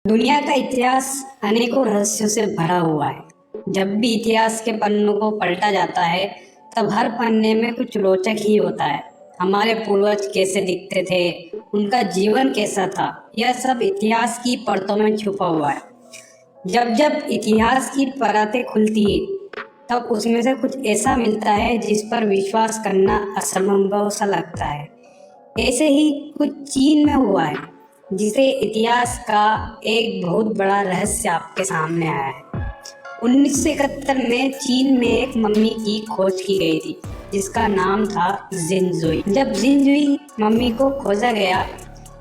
दुनिया का इतिहास अनेकों रहस्यों से भरा हुआ है। जब भी इतिहास के पन्नों को पलटा जाता है, तब हर पन्ने में कुछ रोचक ही होता है। हमारे पूर्वज कैसे दिखते थे, उनका जीवन कैसा था, यह सब इतिहास की परतों में छुपा हुआ है। जब जब इतिहास की परतें खुलती है, तब उसमें से कुछ ऐसा मिलता है जिस पर विश्वास करना असंभव सा लगता है। ऐसे ही कुछ चीन में हुआ है, जिसे इतिहास का एक बहुत बड़ा रहस्य आपके सामने आया है। 1971 में चीन में एक मम्मी की खोज की गई थी, जिसका नाम था जिनजुई। जब जिनजुई मम्मी को खोजा गया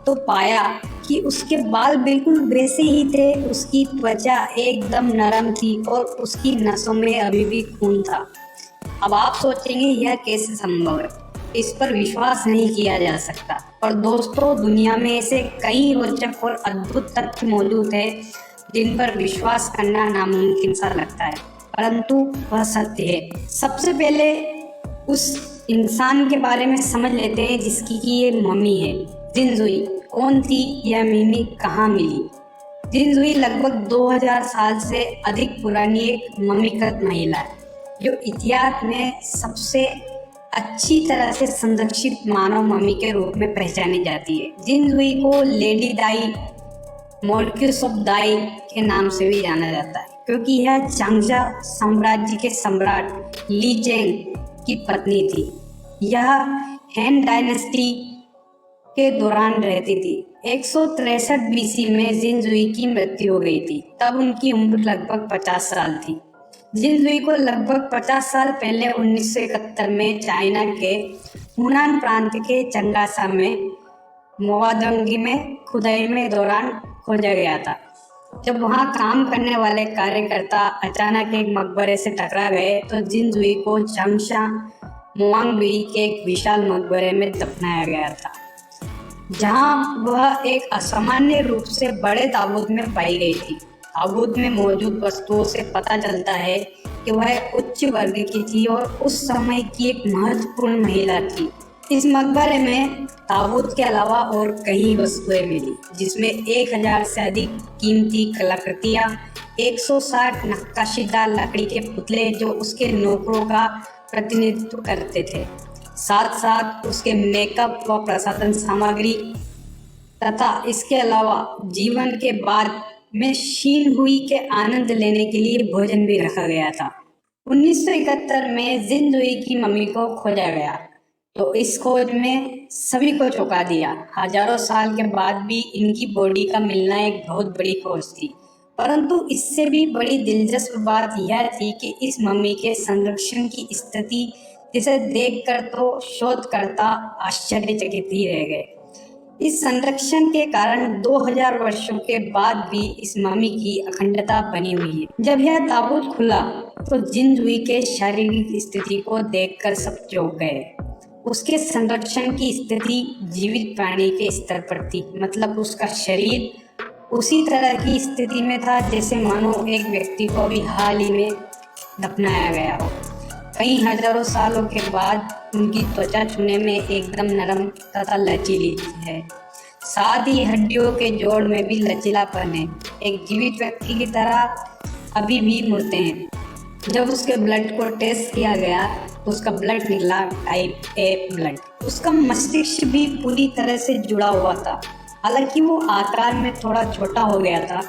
तो पाया कि उसके बाल बिल्कुल वैसे ही थे, उसकी त्वचा एकदम नरम थी और उसकी नसों में अभी भी खून था। अब आप सोचेंगे यह कैसे संभव है, इस पर विश्वास नहीं किया जा सकता। पर दोस्तों, दुनिया में ऐसे कई रोचक और अद्भुत तथ्य मौजूद है जिन पर विश्वास करना नामुमकिन सा लगता है, परंतु वह सत्य है। सबसे पहले उस इंसान के बारे में समझ लेते हैं जिसकी की ये मम्मी है। जिनजुई कौन थी, यह मम्मी कहाँ मिली? जिनजुई लगभग 2000 साल से अधिक पुरानी एक मम्मीकृत महिला है, जो इतिहास में सबसे अच्छी तरह से संरक्षित मानव मम्मी के रूप में पहचानी जाती है। जिनजुई को लेडी दाई, मॉर्क्यूस ऑफ दाई के नाम से भी जाना जाता है, क्योंकि यह चांगशा साम्राज्य के सम्राट ली चेंग की पत्नी थी। यह हैन डायनेस्टी के दौरान रहती थी। 163 बीसी में जिनजुई की मृत्यु हो गई थी, तब उनकी उम्र लगभग 50 साल थी। जिनजुई को लगभग 50 साल पहले 1971 में चाइना के हुनान प्रांत के चंगासा में मोवादंगी में खुदाई में दौरान खोजा गया था। जब वहां काम करने वाले कार्यकर्ता अचानक एक मकबरे से टकरा गए तो जिनजुई को चांगशा मोवांगबी के एक विशाल मकबरे में दफनाया गया था, जहां वह एक असामान्य रूप से बड़े ताबूत में पाई गई थी। ताबूत में मौजूद वस्तुओं से पता चलता है कि वह उच्च वर्ग की थी और उस समय की एक महत्वपूर्ण महिला थी। इस मकबरे में ताबूत के अलावा और कई वस्तुएं मिली, जिसमें 1000 से अधिक कीमती कलाकृतियां, 160 नक्काशीदार लकड़ी के पुतले जो उसके नौकरों का प्रतिनिधित्व करते थे, साथ साथ उसके मेकअप व प्रसाधन सामग्री तथा इसके अलावा जीवन के बाद में शीन हुई के आनंद लेने के लिए भोजन भी रखा गया था। 1971 में जिनजुई की मम्मी को खोजा गया तो इस खोज में सभी को चौंका दिया। हजारों साल के बाद भी इनकी बॉडी का मिलना एक बहुत बड़ी खोज थी, परंतु इससे भी बड़ी दिलचस्प बात यह थी कि इस मम्मी के संरक्षण की स्थिति, जिसे देखकर तो शोधकर्ता आश्चर्यचकित ही रह गए। इस संरक्षण के कारण 2000 वर्षों के बाद भी इस मम्मी की अखंडता बनी हुई है। जब यह ताबूत खुला तो जिनजुई के शारीरिक स्थिति को देखकर सब चौंक गए। उसके संरक्षण की स्थिति जीवित प्राणी के स्तर पर थी, मतलब उसका शरीर उसी तरह की स्थिति में था जैसे मानो एक व्यक्ति को अभी हाल ही में दफनाया गया हो। कई हजारों सालों के बाद उनकी त्वचा छूने में एकदम नरम तथा लचीली है, साथ ही हड्डियों के जोड़ में भी लचीलापन है। एक जीवित व्यक्ति की तरह अभी भी मुड़ते हैं। जब उसके ब्लड को टेस्ट किया गया तो उसका ब्लड निकला टाइप ए ब्लड। उसका मस्तिष्क भी पूरी तरह से जुड़ा हुआ था, हालांकि वो आकार में थोड़ा छोटा हो गया था।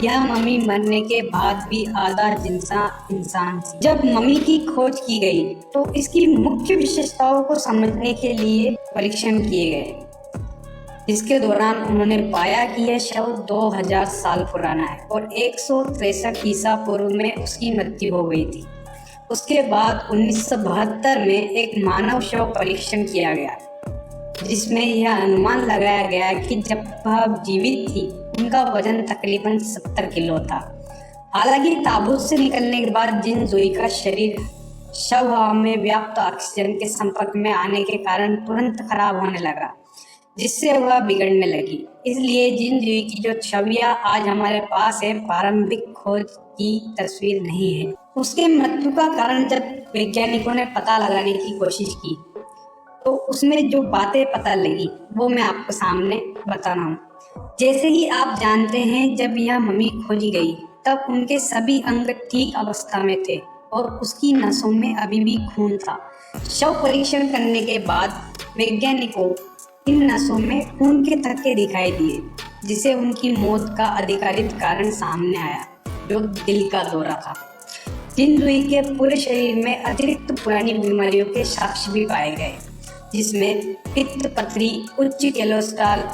यह मम्मी मरने के बाद भी आधा जिंदा इंसान थी। जब मम्मी की खोज की गई तो इसकी मुख्य विशेषताओं को समझने के लिए परीक्षण किए गए, जिसके दौरान उन्होंने पाया कि यह शव 2000 साल पुराना है और 163 ईसा पूर्व में उसकी मृत्यु हो गई थी। उसके बाद 1972 में एक मानव शव परीक्षण किया गया, जिसमें यह अनुमान लगाया गया कि जब वह जीवित थी उनका वजन तकरीबन 70 किलो था। हालांकि ताबूत से निकलने के बाद जिनजुई का शरीर शव हवा में व्याप्त ऑक्सीजन के संपर्क में आने के कारण तुरंत खराब होने लगा, जिससे वह बिगड़ने लगी। इसलिए जिनजुई की जो छवियां आज हमारे पास है, प्रारंभिक खोज की तस्वीर नहीं है। उसके मृत्यु का कारण जब वैज्ञानिकों ने पता लगाने की कोशिश की तो उसमें जो बातें पता लगी वो मैं आपको सामने बता रहा हूँ। जैसे ही आप जानते हैं, जब यह मम्मी खोजी गई तब उनके सभी अंग ठीक अवस्था में थे और उसकी नसों में अभी भी खून था। शव परीक्षण करने के बाद वैज्ञानिकों इन नसों में खून के थक्के दिखाई दिए, जिसे उनकी मौत का अधिकारित कारण सामने आया, जो दिल का दौरा था। जिन के पूरे शरीर में अतिरिक्त पुरानी बीमारियों के साक्ष्य भी पाए गए, जिसमें पित्त पथरी, उच्च cholesterol,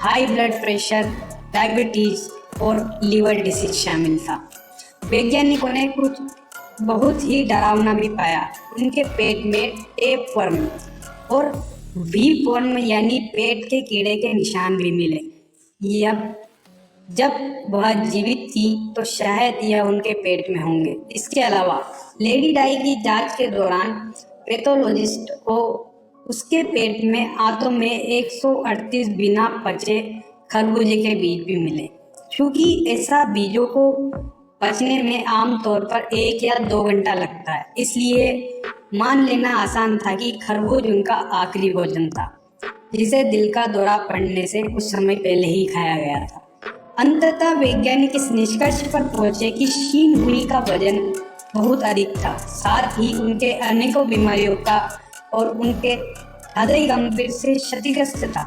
high blood pressure, diabetes और लीवर डिसीज शामिल था। वैज्ञानिकों ने कुछ बहुत ही डरावना भी पाया। उनके पेट में टेप वर्म और वी वर्म यानी पेट के कीड़े के निशान भी मिले। जब वह जीवित थी तो शायद यह उनके पेट में होंगे। इसके अलावा लेडी डाई की जांच के दौरान पैथोलॉजिस्ट को उसके पेट में आंतों में 138 बिना पचे खरबूजे के बीज भी मिले। क्योंकि ऐसा बीजों को पचने में आमतौर पर 1 या 2 घंटा लगता है, इसलिए मान लेना आसान था कि खरबूज उनका आखिरी भोजन था, जिसे दिल का दौरा पड़ने से कुछ समय पहले ही खाया गया था। अंततः वैज्ञानिक इस निष्कर्ष पर पहुंचे कि शीन हुई का वजन बहुत अधिक था, साथ ही उनके अनेकों बीमारियों का और उनके हृदय गंभीर से क्षतिग्रस्त था।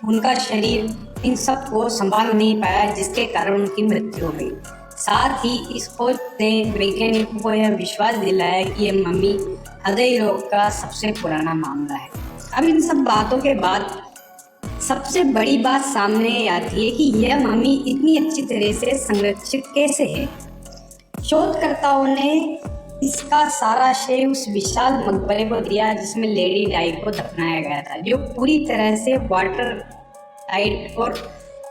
उनका शरीर इन सब को संभाल नहीं पाया, जिसके कारण उनकी मृत्यु हो गई। साथ ही इस खोज ने वैज्ञानिकों को यह विश्वास दिलाया कि यह मम्मी हृदय रोग का सबसे पुराना मामला है। अब इन सब बातों के बाद सबसे बड़ी बात सामने आती है कि यह मम्मी इतनी अच्छी तरह से संरक्षित कैसे है। शोधकर्ताओं ने इसका सारा श्रेय उस विशाल मकबरे को दिया जिसमें लेडी डाई को दफनाया गया था, जो पूरी तरह से वाटर टाइट और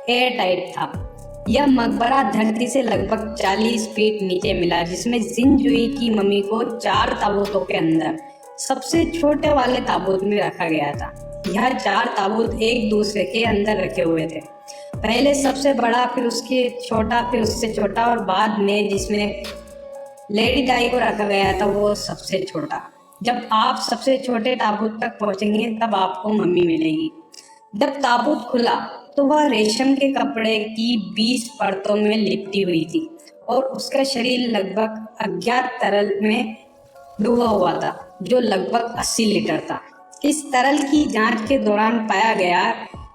एयर टाइट था। यह मकबरा धरती से लगभग 40 फीट नीचे मिला, जिसमें जिनजुई की मम्मी को 4 ताबूतों के अंदर सबसे छोटे वाले ताबूत में रखा गया था। यह 4 ताबूत एक दूसरे के अंदर रखे हुए थे, पहले सबसे बड़ा, फिर उसके छोटा, फिर उससे छोटा, और बाद में जिसमें लेडी डाई को रखा गया था वो सबसे छोटा। जब आप सबसे छोटे ताबूत तक पहुंचेंगे तब आपको मम्मी मिलेगी। जब ताबूत खुला तो वह रेशम के कपड़े की 20 परतों में लिपटी हुई थी और उसका शरीर लगभग अज्ञात तरल में डूबा हुआ था, जो लगभग 80 लीटर था। इस तरल की जांच के दौरान पाया गया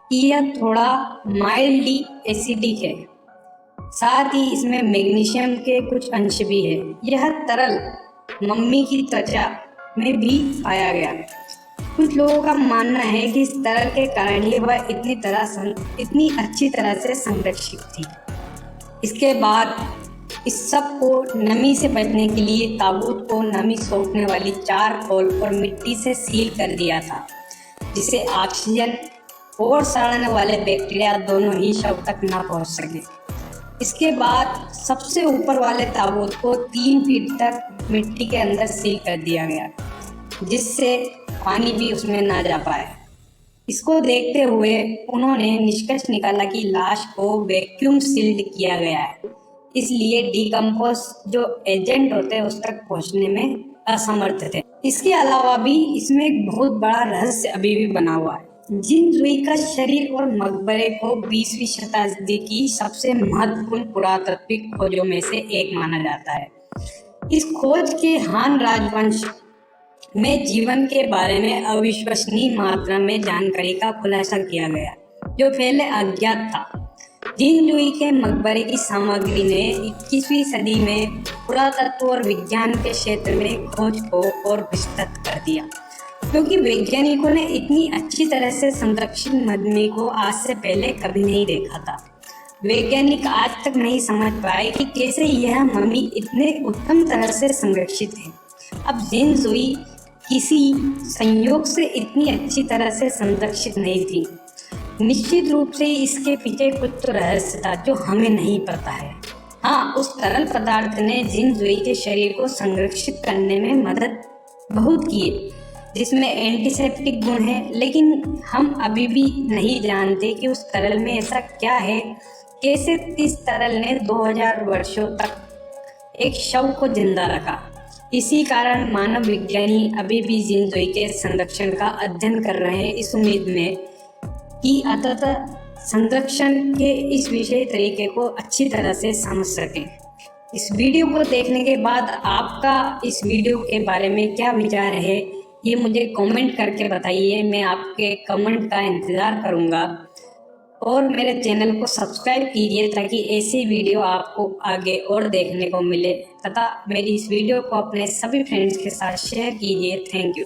कि यह थोड़ा माइल्डली एसिडिक है, साथ ही इसमें मैग्नीशियम के कुछ अंश भी है। यह तरल मम्मी की त्वचा में भी पाया गया। कुछ लोगों का मानना है कि इस तरल के कारण ही वह इतनी अच्छी तरह से संरक्षित थी। इसके बाद इस सब को नमी से बचने के लिए ताबूत को नमी सोखने वाली 4 खोल और मिट्टी से सील कर दिया था, जिसे ऑक्सीजन और सड़ने वाले बैक्टीरिया दोनों ही शव तक न पहुंच सके। इसके बाद सबसे ऊपर वाले ताबूत को 3 फीट तक मिट्टी के अंदर सील कर दिया गया, जिससे पानी भी उसमें ना जा पाए। इसको देखते हुए उन्होंने निष्कर्ष निकाला कि लाश को वैक्यूम सील्ड किया गया है, इसलिए डिकम्पोज जो एजेंट होते हैं उस तक पहुंचने में असमर्थ थे। इसके अलावा भी इसमें एक बहुत बड़ा रहस्य अभी भी बना हुआ है। जिनजुई का शरीर और मकबरे को 20वीं शताब्दी की सबसे महत्वपूर्ण पुरातात्विक खोजों में से एक माना जाता है। इस खोज के हान राजवंश में जीवन के बारे में अविश्वसनीय मात्रा में जानकारी का खुलासा किया गया, जो पहले अज्ञात था। जिनजुई के मकबरे की सामग्री ने 21वीं सदी में पुरातत्व और विज्ञान के क्षेत्र में खोज को और विस्तृत कर दिया, क्योंकि वैज्ञानिकों ने इतनी अच्छी तरह से संरक्षित मम्मी को आज से पहले कभी नहीं देखा था। वैज्ञानिक आज तक नहीं समझ पाए कि कैसे यह मम्मी इतने उत्तम तरह से संरक्षित है। अब जिनजुई किसी संयोग से इतनी अच्छी तरह से संरक्षित नहीं थी। निश्चित रूप से इसके पीछे कुछ तो रहस्य था जो हमें नहीं पता है। हाँ, उस तरल पदार्थ ने जिनजुई के शरीर को संरक्षित करने में मदद बहुत की है, जिसमें एंटीसेप्टिक गुण है, लेकिन हम अभी भी नहीं जानते कि उस तरल में ऐसा क्या है, कैसे इस तरल ने 2000 वर्षों तक एक शव को जिंदा रखा। इसी कारण मानव विज्ञानी अभी भी जिनजुई के संरक्षण का अध्ययन कर रहे हैं, इस उम्मीद में कि अंततः संरक्षण के इस विशेष तरीके को अच्छी तरह से समझ सकें। इस वीडियो को देखने के बाद आपका इस वीडियो के बारे में क्या विचार है, ये मुझे कमेंट करके बताइए। मैं आपके कमेंट का इंतज़ार करूँगा और मेरे चैनल को सब्सक्राइब कीजिए ताकि ऐसी वीडियो आपको आगे और देखने को मिले, तथा मेरी इस वीडियो को अपने सभी फ्रेंड्स के साथ शेयर कीजिए। Thank you.